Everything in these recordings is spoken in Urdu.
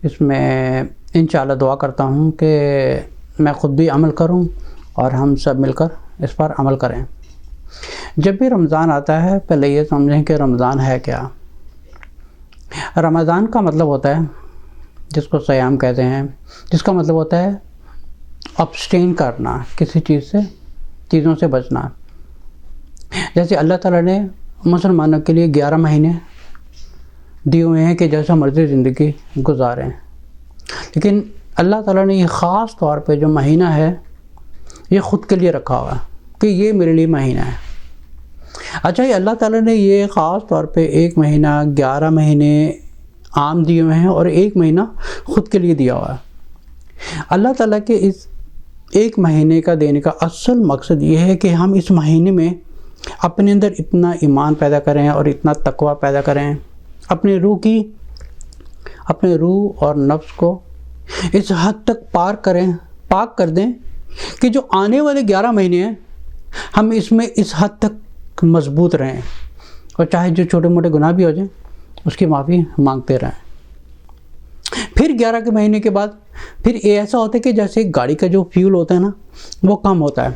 اس میں انشاءاللہ دعا کرتا ہوں کہ میں خود بھی عمل کروں اور ہم سب مل کر اس پر عمل کریں۔ جب بھی رمضان آتا ہے پہلے یہ سمجھیں کہ رمضان ہے کیا۔ رمضان کا مطلب ہوتا ہے جس کو صیام کہتے ہیں، جس کا مطلب ہوتا ہے ابسٹین کرنا، کسی چیزوں سے بچنا۔ جیسے اللہ تعالیٰ نے مسلمانوں کے لیے 11 مہینے دیے ہوئے ہیں کہ جیسا مرضی زندگی گزاریں، لیکن اللہ تعالیٰ نے یہ خاص طور پہ جو مہینہ ہے یہ خود کے لیے رکھا ہوا ہے کہ یہ میرے لیے مہینہ ہے۔ اچھا، یہ اللہ تعالیٰ نے یہ خاص طور پہ 1 مہینہ 11 مہینے عام دیے ہوئے ہیں اور 1 مہینہ خود کے لیے دیا ہوا ہے۔ اللہ تعالیٰ کے اس 1 مہینے کا دینے کا اصل مقصد یہ ہے کہ ہم اس مہینے میں اپنے اندر اتنا ایمان پیدا کریں اور اتنا تقوی پیدا کریں، اپنے روح اور نفس کو اس حد تک پاک کر دیں کہ جو آنے والے 11 مہینے ہیں ہم اس میں اس حد تک مضبوط رہیں، اور چاہے جو چھوٹے موٹے گناہ بھی ہو جائیں اس کی معافی مانگتے رہیں۔ پھر 11 کے مہینے کے بعد پھر ایسا ہوتا ہے کہ جیسے گاڑی کا جو فیول ہوتا ہے نا وہ کم ہوتا ہے،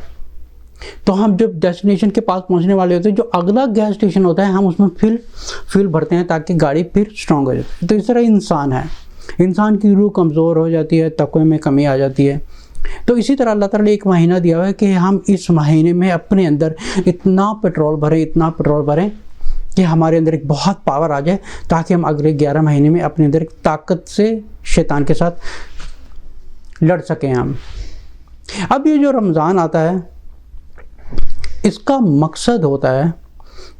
تو ہم جب ڈیسٹینیشن کے پاس پہنچنے والے ہوتے ہیں جو اگلا گیس اسٹیشن ہوتا ہے ہم اس میں فیول بھرتے ہیں تاکہ گاڑی پھر اسٹرانگ ہو جائے۔ تو اس طرح انسان ہے، انسان کی روح کمزور ہو جاتی ہے، تقوی میں کمی آ جاتی ہے۔ تو اسی طرح اللہ تعالیٰ نے 1 مہینہ دیا ہوا ہے کہ ہم اس مہینے میں اپنے اندر اتنا پیٹرول بھریں کہ ہمارے اندر ایک بہت پاور آ جائے تاکہ ہم اگلے 11 مہینے میں اپنے اندر ایک طاقت سے شیطان کے ساتھ لڑ سکیں ہم۔ اب یہ جو رمضان آتا ہے اس کا مقصد ہوتا ہے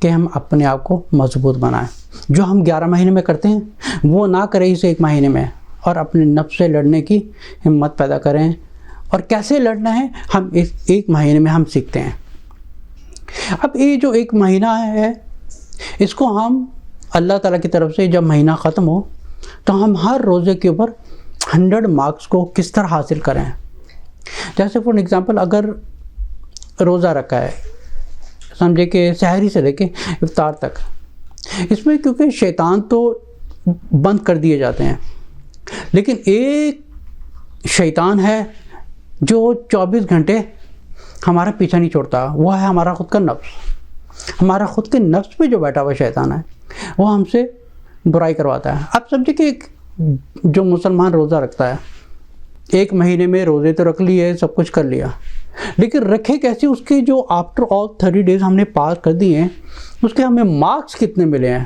کہ ہم اپنے آپ کو مضبوط بنائیں، جو ہم 11 مہینے میں کرتے ہیں وہ نہ کریں اسے 1 مہینے میں، اور اپنے نفس سے لڑنے کی ہمت پیدا کریں۔ اور کیسے لڑنا ہے ہم اس 1 مہینے میں ہم سیکھتے ہیں۔ اب یہ جو 1 مہینہ ہے اس کو ہم اللہ تعالیٰ کی طرف سے جب مہینہ ختم ہو تو ہم ہر روزے کے اوپر 100 مارکس کو کس طرح حاصل کریں۔ جیسے فار ایگزامپل اگر روزہ رکھا ہے، سمجھے کہ سحری سے لے کے افطار تک، اس میں کیونکہ شیطان تو بند کر دیے جاتے ہیں، لیکن ایک شیطان ہے جو 24 گھنٹے ہمارا پیچھا نہیں چھوڑتا، وہ ہے ہمارا خود کا نفس۔ ہمارا خود کے نفس پہ جو بیٹھا ہوا شیطان ہے وہ ہم سے برائی کرواتا ہے۔ اب سمجھے کہ جو مسلمان روزہ رکھتا ہے 1 مہینے میں روزے تو رکھ لیے، سب کچھ کر لیا، لیکن رکھے کیسے؟ اس کے جو آفٹر آل 30 ڈیز ہم نے پاس کر دیے ہیں اس کے ہمیں مارکس کتنے ملے ہیں؟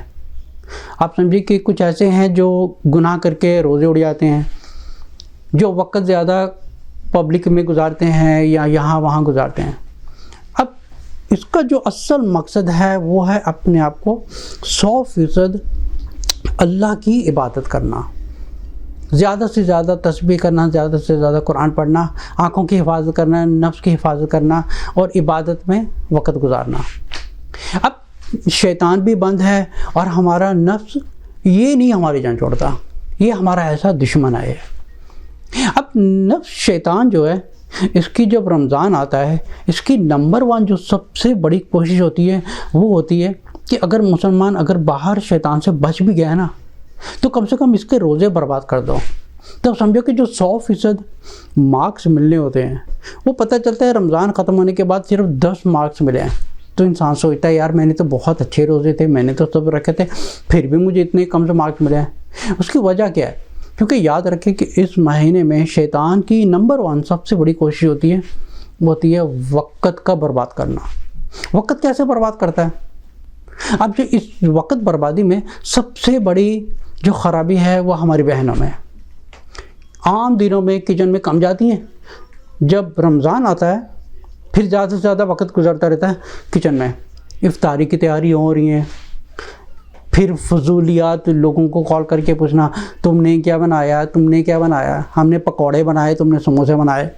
آپ سمجھے کہ کچھ ایسے ہیں جو گناہ کر کے روزے اڑ جاتے ہیں، جو وقت زیادہ پبلک میں گزارتے ہیں یا یہاں وہاں گزارتے ہیں۔ اب اس کا جو اصل مقصد ہے وہ ہے اپنے آپ کو 100% اللہ کی عبادت کرنا، زیادہ سے زیادہ تسبیح کرنا، زیادہ سے زیادہ قرآن پڑھنا، آنکھوں کی حفاظت کرنا، نفس کی حفاظت کرنا اور عبادت میں وقت گزارنا۔ اب شیطان بھی بند ہے اور ہمارا نفس یہ نہیں ہماری جان چھوڑتا، یہ ہمارا ایسا دشمن ہے۔ اب نفس شیطان جو ہے اس کی جب رمضان آتا ہے اس کی نمبر 1 جو سب سے بڑی کوشش ہوتی ہے وہ ہوتی ہے کہ اگر مسلمان اگر باہر شیطان سے بچ بھی گیا نا تو کم سے کم اس کے روزے برباد کر دو۔ تو سمجھو کہ جو 100% مارکس ملنے ہوتے ہیں وہ پتہ چلتا ہے رمضان ختم ہونے کے بعد صرف 10 مارکس ملے ہیں، تو انسان سوچتا ہے یار میں نے تو بہت اچھے روزے تھے، میں نے تو سب رکھے تھے، پھر بھی مجھے اتنے کم سے مارکس ملے ہیں۔ اس کی وجہ کیا ہے؟ کیونکہ یاد رکھیں کہ اس مہینے میں شیطان کی نمبر 1 سب سے بڑی کوشش ہوتی ہے وقت کا برباد کرنا۔ وقت کیسے برباد کرتا ہے؟ اب جو اس وقت بربادی میں سب سے بڑی جو خرابی ہے وہ ہماری بہنوں میں، عام دنوں میں کچن میں کم جاتی ہیں، جب رمضان آتا ہے پھر زیادہ سے زیادہ وقت گزرتا رہتا ہے کچن میں، افطاری کی تیاری ہو رہی ہیں، پھر فضولیات، لوگوں کو کال کر کے پوچھنا تم نے کیا بنایا، ہم نے پکوڑے بنائے، تم نے سموسے بنائے،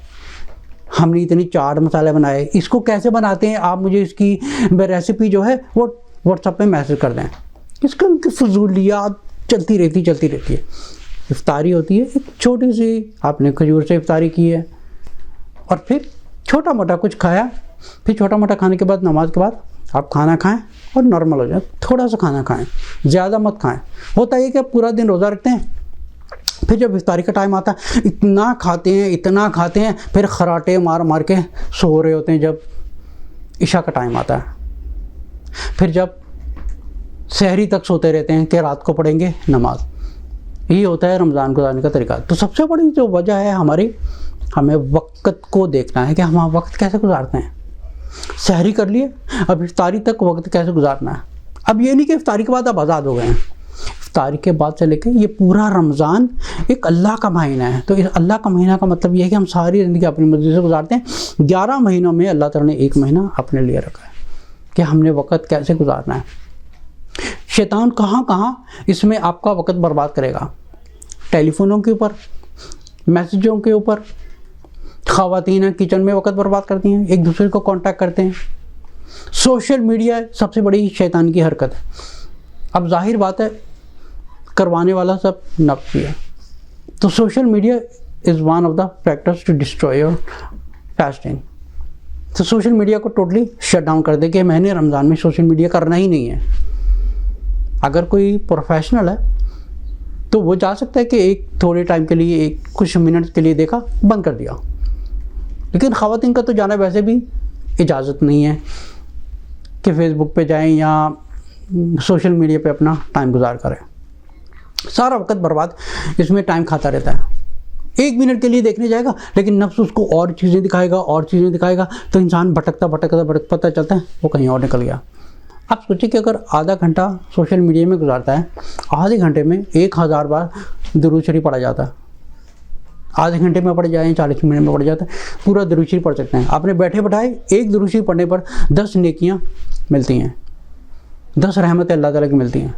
ہم نے اتنی چاٹ مسالے بنائے، اس کو کیسے بناتے ہیں آپ مجھے اس کی ریسیپی جو ہے وہ واٹس ایپ پہ میسج کر دیں۔ اس کے ان کی فضولیات چلتی رہتی ہے۔ افطاری ہوتی ہے ایک چھوٹی سی، آپ نے کھجور سے افطاری کی ہے اور پھر چھوٹا موٹا کچھ کھایا، پھر چھوٹا موٹا کھانے کے بعد نماز کے بعد آپ کھانا کھائیں اور نارمل ہو جائیں، تھوڑا سا کھانا کھائیں، زیادہ مت کھائیں۔ ہوتا ہے کہ آپ پورا دن روزہ رکھتے ہیں، پھر جب افطاری کا ٹائم آتا ہے اتنا کھاتے ہیں پھر خراٹے مار مار کے سو رہے ہوتے ہیں جب عشاء کا ٹائم آتا ہے. پھر جب سحری تک سوتے رہتے ہیں کہ رات کو پڑھیں گے نماز. یہ ہوتا ہے رمضان گزارنے کا طریقہ. تو سب سے بڑی جو وجہ ہے ہماری، ہمیں وقت کو دیکھنا ہے کہ ہم وقت کیسے گزارتے ہیں. سحری کر لیے، اب افطاری تک وقت کیسے گزارنا ہے. اب یہ نہیں کہ افطاری کے بعد اب آزاد ہو گئے ہیں. افطاری کے بعد سے لے کے یہ پورا رمضان ایک اللہ کا مہینہ ہے. تو اس اللہ کا مہینہ کا مطلب یہ ہے کہ ہم ساری زندگی اپنی مرضی سے گزارتے ہیں. 11 مہینوں میں اللہ تعالیٰ نے ایک مہینہ اپنے لیے رکھا ہے کہ ہم نے وقت کیسے گزارنا ہے. شیطان کہاں اس میں آپ کا وقت برباد کرے گا. ٹیلی فونوں کے اوپر، میسیجوں کے اوپر. خواتین کچن میں وقت برباد کرتی ہیں، ایک دوسرے کو کانٹیکٹ کرتے ہیں. سوشل میڈیا سب سے بڑی شیطان کی حرکت ہے. اب ظاہر بات ہے کروانے والا سب نفس ہی ہے. تو social media is one of the factors to destroy your fasting. تو سوشل میڈیا کو ٹوٹلی شٹ ڈاؤن کر دے کہ میں نے رمضان میں سوشل میڈیا کرنا ہی نہیں ہے. اگر کوئی پروفیشنل ہے تو وہ جا سکتا ہے کہ ایک تھوڑے ٹائم کے لیے، ایک کچھ منٹ کے لیے دیکھا، بند کر دیا. لیکن خواتین کا تو جانا ویسے بھی اجازت نہیں ہے کہ فیس بک پہ جائیں یا سوشل میڈیا پہ اپنا ٹائم گزار کریں. سارا وقت برباد اس میں ٹائم کھاتا رہتا ہے. 1 منٹ کے لیے دیکھنے جائے گا لیکن نفس اس کو اور چیزیں دکھائے گا تو انسان بھٹکتا پتہ چلتا ہے وہ کہیں اور نکل گیا. آپ سوچیں کہ اگر آدھا گھنٹہ سوشل میڈیا میں گزارتا ہے، آدھے گھنٹے میں 1000 بار درود شریف پڑھا جاتا ہے. آدھے گھنٹے میں پڑھ جائیں، 40 منٹ میں پڑھ جاتا ہے، پورا درود شریف پڑھ سکتے ہیں. آپ نے بیٹھے بٹھائے ایک درود شریف پڑھنے پر 10 نیکیاں ملتی ہیں، 10 رحمتیں اللہ تعالیٰ کی ملتی ہیں.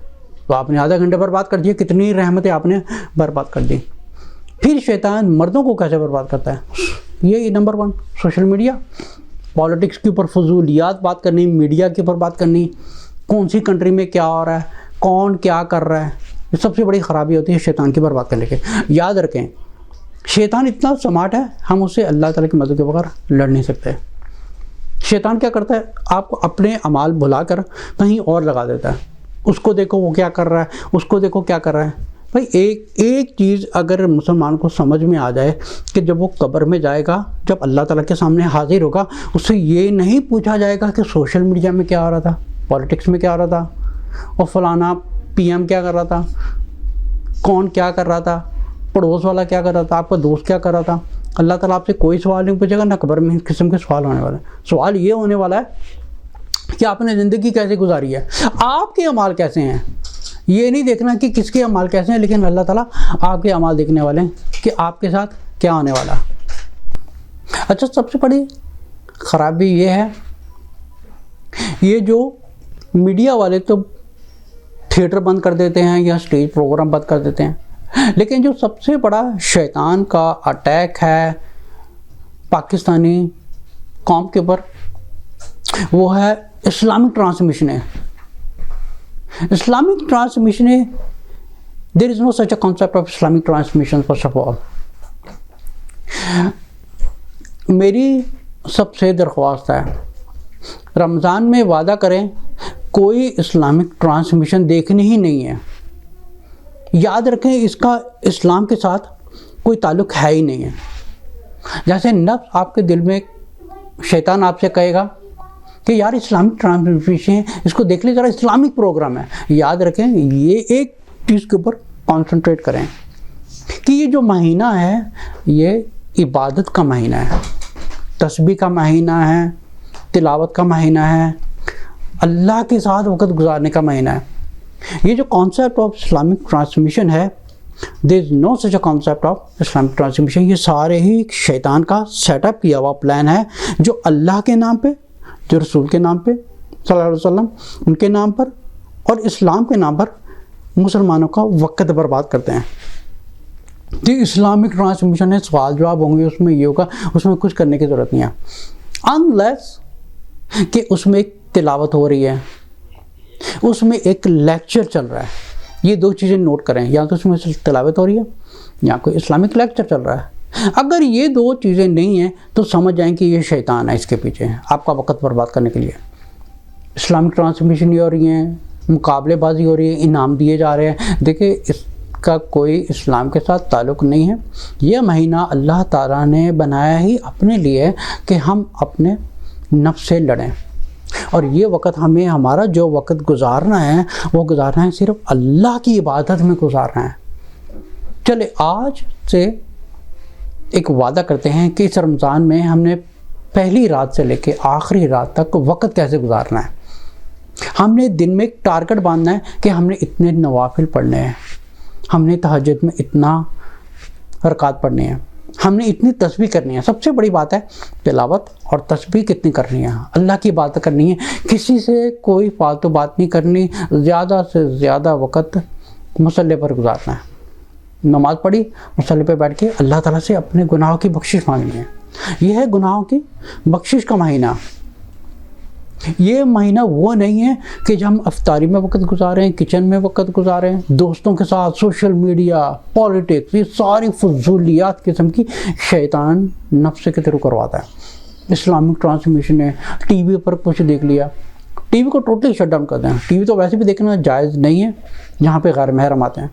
تو آپ نے آدھا گھنٹے برباد کر دیے، کتنی رحمتیں آپ نے برباد کر دی. پھر شیطان مردوں کو کیسے برباد کرتا ہے؟ یہ نمبر 1 سوشل میڈیا. پالیٹکس کے اوپر فضولیات بات کرنی، میڈیا کے اوپر بات کرنی، کون سی کنٹری میں کیا ہو رہا ہے، کون کیا کر رہا ہے. یہ سب سے بڑی خرابی ہوتی ہے شیطان کی برباد کرنے کے. یاد رکھیں شیطان اتنا سمارٹ ہے، ہم اسے اللہ تعالیٰ کی مدد کے بغیر لڑ نہیں سکتے. شیطان کیا کرتا ہے؟ آپ کو اپنے اعمال بھلا کر کہیں اور لگا دیتا ہے. اس کو دیکھو وہ کیا کر رہا ہے، اس کو دیکھو کیا کر رہا ہے. بھائی ایک چیز اگر مسلمان کو سمجھ میں آ جائے کہ جب وہ قبر میں جائے گا، جب اللہ تعالیٰ کے سامنے حاضر ہوگا، اس سے یہ نہیں پوچھا جائے گا کہ سوشل میڈیا میں کیا ہو رہا تھا، پالیٹکس میں کیا ہو رہا تھا، اور فلانا PM کیا کر رہا تھا، کون کیا کر رہا تھا، پڑوس والا کیا کر رہا تھا، آپ کا دوست کیا کر رہا تھا. اللہ تعالیٰ آپ سے کوئی سوال نہیں پوچھے گا، نہ قبر میں اس قسم کے سوال ہونے والا ہے. سوال یہ ہونے والا ہے کہ آپ نے زندگی کیسے گزاری ہے، آپ کے اعمال کیسے ہیں. یہ نہیں دیکھنا کہ کس کے اعمال کیسے ہیں، لیکن اللہ تعالیٰ آپ کے اعمال دیکھنے والے ہیں کہ آپ کے ساتھ کیا ہونے والا. اچھا، سب سے بڑی خرابی یہ ہے، یہ جو میڈیا والے تو تھیٹر بند کر دیتے ہیں یا اسٹیج پروگرام بند کر دیتے ہیں، لیکن جو سب سے بڑا شیطان کا اٹیک ہے پاکستانی قوم کے اوپر، وہ ہے Islamic transmission. Islamic transmission, there is no such a concept of Islamic transmission first of all. میری سب سے درخواست ہے، رمضان میں وعدہ کریں کوئی اسلامک ٹرانسمیشن دیکھنی ہی نہیں ہے. یاد رکھیں اس کا اسلام کے ساتھ کوئی تعلق ہے ہی نہیں ہے. جیسے نفس آپ کے دل میں، شیطان آپ سے کہے گا کہ یار اسلامک ٹرانسمیشن ہے، اس کو دیکھ لیں ذرا، اسلامک پروگرام ہے. یاد رکھیں یہ ایک چیز کے اوپر کانسنٹریٹ کریں کہ یہ جو مہینہ ہے یہ عبادت کا مہینہ ہے، تسبیح کا مہینہ ہے، تلاوت کا مہینہ ہے، اللہ کے ساتھ وقت گزارنے کا مہینہ ہے. یہ جو کانسیپٹ آف اسلامک ٹرانسمیشن ہے، there is no such a concept of Islamic transmission. یہ سارے ہی شیطان کا سیٹ اپ کیا ہوا پلان ہے، جو اللہ کے نام پہ، جو رسول کے نام پہ صلی اللہ علیہ وسلم، ان کے نام پر اور اسلام کے نام پر مسلمانوں کا وقت برباد کرتے ہیں. یہ اسلامک ٹرانسمیشن ہے، سوال جواب ہوں گے اس میں، یہ ہوگا، اس میں کچھ کرنے کی ضرورت نہیں ہے، unless کہ اس میں ایک تلاوت ہو رہی ہے، اس میں ایک لیکچر چل رہا ہے. یہ 2 چیزیں نوٹ کریں، یا تو اس میں تلاوت ہو رہی ہے یا کوئی اسلامک لیکچر چل رہا ہے. اگر یہ 2 چیزیں نہیں ہیں تو سمجھ جائیں کہ یہ شیطان ہے اس کے پیچھے، آپ کا وقت برباد کرنے کے لیے. اسلامک ٹرانسمیشن یہ ہو رہی ہیں، مقابلے بازی ہو رہی ہے، انعام دیے جا رہے ہیں. دیکھیں کا کوئی اسلام کے ساتھ تعلق نہیں ہے. یہ مہینہ اللہ تعالیٰ نے بنایا ہی اپنے لیے کہ ہم اپنے نفس سے لڑیں، اور یہ وقت ہمیں ہمارا جو وقت گزارنا ہے وہ گزارنا ہے صرف اللہ کی عبادت میں گزارنا ہے. چلے آج سے ایک وعدہ کرتے ہیں کہ اس رمضان میں ہم نے پہلی رات سے لے کے آخری رات تک وقت کیسے گزارنا ہے. ہم نے دن میں ایک ٹارگٹ باندھنا ہے کہ ہم نے اتنے نوافل پڑھنے ہیں، ہم نے تہجد میں اتنا رکعت پڑھنے ہیں، ہم نے اتنی تسبیح کرنی ہے. سب سے بڑی بات ہے تلاوت اور تسبیح کتنی کرنی ہے، اللہ کی بات کرنی ہے، کسی سے کوئی فالتو بات نہیں کرنی. زیادہ سے زیادہ وقت مصلی پر گزارنا ہے. نماز پڑھی، مصلی پہ بیٹھ کے اللہ تعالیٰ سے اپنے گناہوں کی بخشش مانگنی ہے. یہ ہے گناہوں کی بخشش کا مہینہ. یہ مہینہ وہ نہیں ہے کہ جب ہم افطاری میں وقت گزاریں، کچن میں وقت گزاریں، دوستوں کے ساتھ سوشل میڈیا، پالیٹکس، یہ ساری فضولیات قسم کی شیطان نفس کے تھرو کرواتا ہے. اسلامک ٹرانسمیشن ہے، ٹی وی پر کچھ دیکھ لیا، ٹی وی کو ٹوٹلی شٹ ڈاؤن کر دیں. ٹی وی تو ویسے بھی دیکھنا جائز نہیں ہے جہاں پہ غیر محرم آتے ہیں.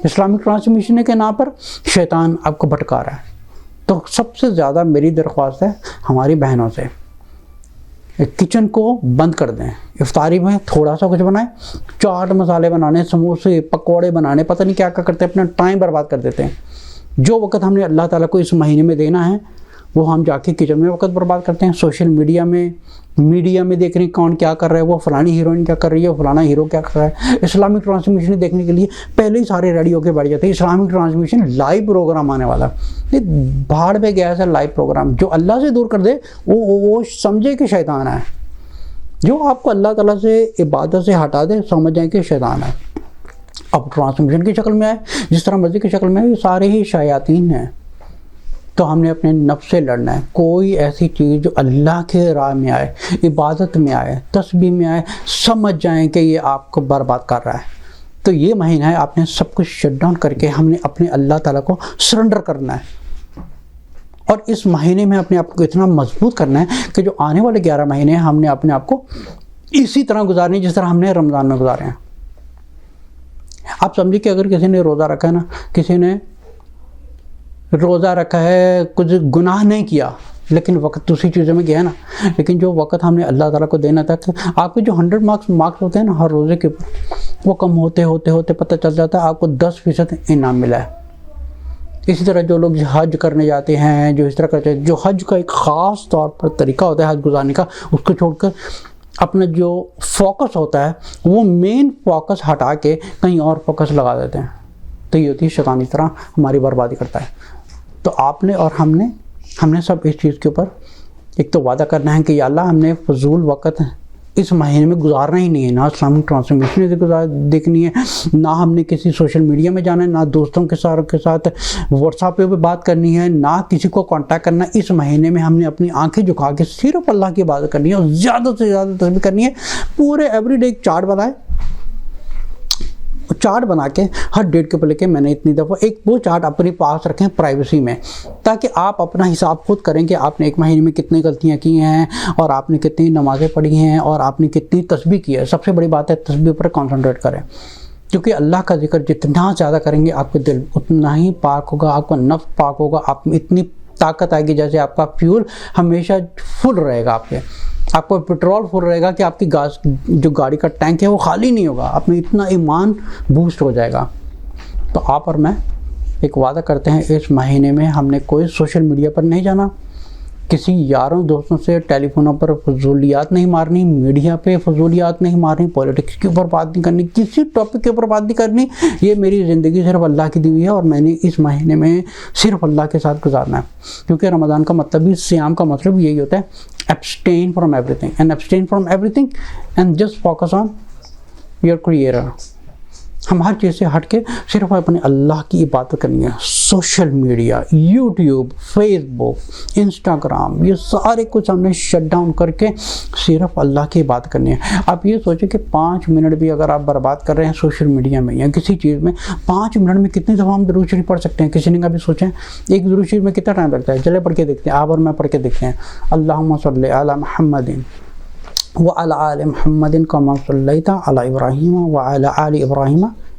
اسلامک ٹرانسمیشن کے نام پر شیطان آپ کو بھٹکا رہا ہے. تو سب سے زیادہ میری درخواست ہے ہماری بہنوں سے، کچن کو بند کر دیں. افطاری میں تھوڑا سا کچھ بنائیں، چاٹ مسالے بنانے، سموسے، پکوڑے بنانے، پتہ نہیں کیا کیا کرتے ہیں، اپنا ٹائم برباد کر دیتے ہیں. جو وقت ہم نے اللہ تعالیٰ کو اس مہینے میں دینا ہے وہ ہم جا کے کچن میں وقت برباد کرتے ہیں. سوشل میڈیا میں دیکھ رہے ہیں کون کیا کر رہا ہے، وہ فلانی ہیروئن کیا کر رہی ہے، فلانا ہیرو کیا کر رہا ہے. اسلامک ٹرانسمیشن دیکھنے کے لیے پہلے ہی سارے ریڈی ہو کے بیٹھ جاتے ہیں. اسلامک ٹرانسمیشن لائیو پروگرام آنے والا، یہ بھاڑ میں گیا ہے لائیو پروگرام. جو اللہ سے دور کر دے وہ سمجھے کہ شیطان ہے. جو آپ کو اللہ تعالیٰ سے عبادت سے ہٹا دے سمجھ جائیں کہ شیطان ہے. اب ٹرانسمیشن کی شکل میں آئے، جس طرح مرضی کی شکل میں آئے، یہ سارے ہی شیاطین ہیں. تو ہم نے اپنے نفس سے لڑنا ہے. کوئی ایسی چیز جو اللہ کے راہ میں آئے، عبادت میں آئے، تسبیح میں آئے، سمجھ جائیں کہ یہ آپ کو برباد کر رہا ہے. تو یہ مہینہ ہے آپ نے سب کچھ شٹ ڈاؤن کر کے ہم نے اپنے اللہ تعالیٰ کو سرنڈر کرنا ہے. اور اس مہینے میں اپنے آپ کو اتنا مضبوط کرنا ہے کہ جو آنے والے 11 مہینے ہیں ہم نے اپنے آپ کو اسی طرح گزارنے جس طرح ہم نے رمضان میں گزارے ہیں. آپ سمجھیں کہ اگر کسی نے روزہ رکھا ہے نا، کسی نے روزہ رکھا ہے، کچھ گناہ نہیں کیا لیکن وقت دوسری چیزوں میں گیا ہے نا، لیکن جو وقت ہم نے اللہ تعالیٰ کو دینا تھا، آپ کے جو 100 مارکس ہوتے ہیں نا ہر روزے کے اوپر، وہ کم ہوتے ہوتے پتہ چل جاتا ہے آپ کو 10% انعام ملا ہے. اسی طرح جو لوگ حج کرنے جاتے ہیں، جو اس طرح کرتے ہیں، جو حج کا ایک خاص طور پر طریقہ ہوتا ہے حج گزارنے کا، اس کو چھوڑ کر اپنا جو فوکس ہوتا ہے وہ مین فوکس ہٹا کے کہیں اور فوکس لگا دیتے ہیں. تو یہ ہوتی ہے شیطان اس طرح ہماری بربادی کرتا ہے. تو آپ نے اور ہم نے سب اس چیز کے اوپر ایک تو وعدہ کرنا ہے کہ یا اللہ ہم نے فضول وقت اس مہینے میں گزارنا ہی نہیں ہے. نہ اسلامک ٹرانسمیشن دیکھنی ہے، نہ ہم نے کسی سوشل میڈیا میں جانا ہے، نہ دوستوں کے ساتھ واٹس ایپ پہ بات کرنی ہے، نہ کسی کو کانٹیکٹ کرنا ہے. اس مہینے میں ہم نے اپنی آنکھیں جھکا کے صرف اللہ کی عبادت کرنی ہے اور زیادہ سے زیادہ تسبیح کرنی ہے. پورے ایوری ڈے ایک چارٹ بنائے، چارٹ بنا کے ہر ڈیٹ کے اوپر لے کے میں نے اتنی دفعہ ایک وہ چارٹ اپنے پاس رکھیں پرائیویسی میں، تاکہ آپ اپنا حساب خود کریں کہ آپ نے ایک مہینے میں کتنی غلطیاں کی ہیں اور آپ نے کتنی نمازیں پڑھی ہیں اور آپ نے کتنی تسبیح کی ہے. سب سے بڑی بات ہے تسبیح پر کنسنٹریٹ کریں، کیونکہ اللہ کا ذکر جتنا زیادہ کریں گے آپ کے دل اتنا ہی پاک ہوگا، آپ کا نفس پاک ہوگا، آپ میں اتنی طاقت آئے گی جیسے آپ کا فیول ہمیشہ فل رہے گا. آپ کو پیٹرول فل رہے گا کہ آپ کی جو گاڑی کا ٹینک ہے وہ خالی نہیں ہوگا. آپ میں اتنا ایمان بوسٹ ہو جائے گا. تو آپ اور میں ایک وعدہ کرتے ہیں اس مہینے میں ہم نے کوئی سوشل میڈیا پر نہیں جانا، کسی یاروں دوستوں سے ٹیلی فونوں پر فضولیات نہیں مارنی، میڈیا پہ فضولیات نہیں مارنی، پولیٹکس کے اوپر بات نہیں کرنی، کسی ٹاپک کے اوپر بات نہیں کرنی. یہ میری زندگی صرف اللہ کی دی ہوئی ہے اور میں نے اس مہینے میں صرف اللہ کے ساتھ گزارنا ہے. کیونکہ رمضان کا مطلب بھی، صیام کا مطلب یہی ہوتا ہے abstain from everything and abstain from everything and just focus on your creator. ہم ہر چیز سے ہٹ کے صرف اپنے اللہ کی عبادت کرنی ہے. سوشل میڈیا، یوٹیوب، فیس بک، انسٹاگرام، یہ سارے کچھ ہم نے شٹ ڈاؤن کر کے صرف اللہ کی عبادت کرنی ہے. آپ یہ سوچیں کہ 5 منٹ بھی اگر آپ برباد کر رہے ہیں سوشل میڈیا میں یا کسی چیز میں، 5 منٹ میں کتنی دفعہ ہم درود شریف پڑھ سکتے ہیں؟ کسی نے کبھی سوچیں ایک درود شریف میں کتنا ٹائم لگتا ہے؟ چلے پڑھ کے دیکھتے ہیں، آپ اور میں پڑھ کے دیکھتے ہیں. اللہم صلی علی محمد وعلی آل محمد کما صلیت علی ابراہیم وعلی آل ابراہیم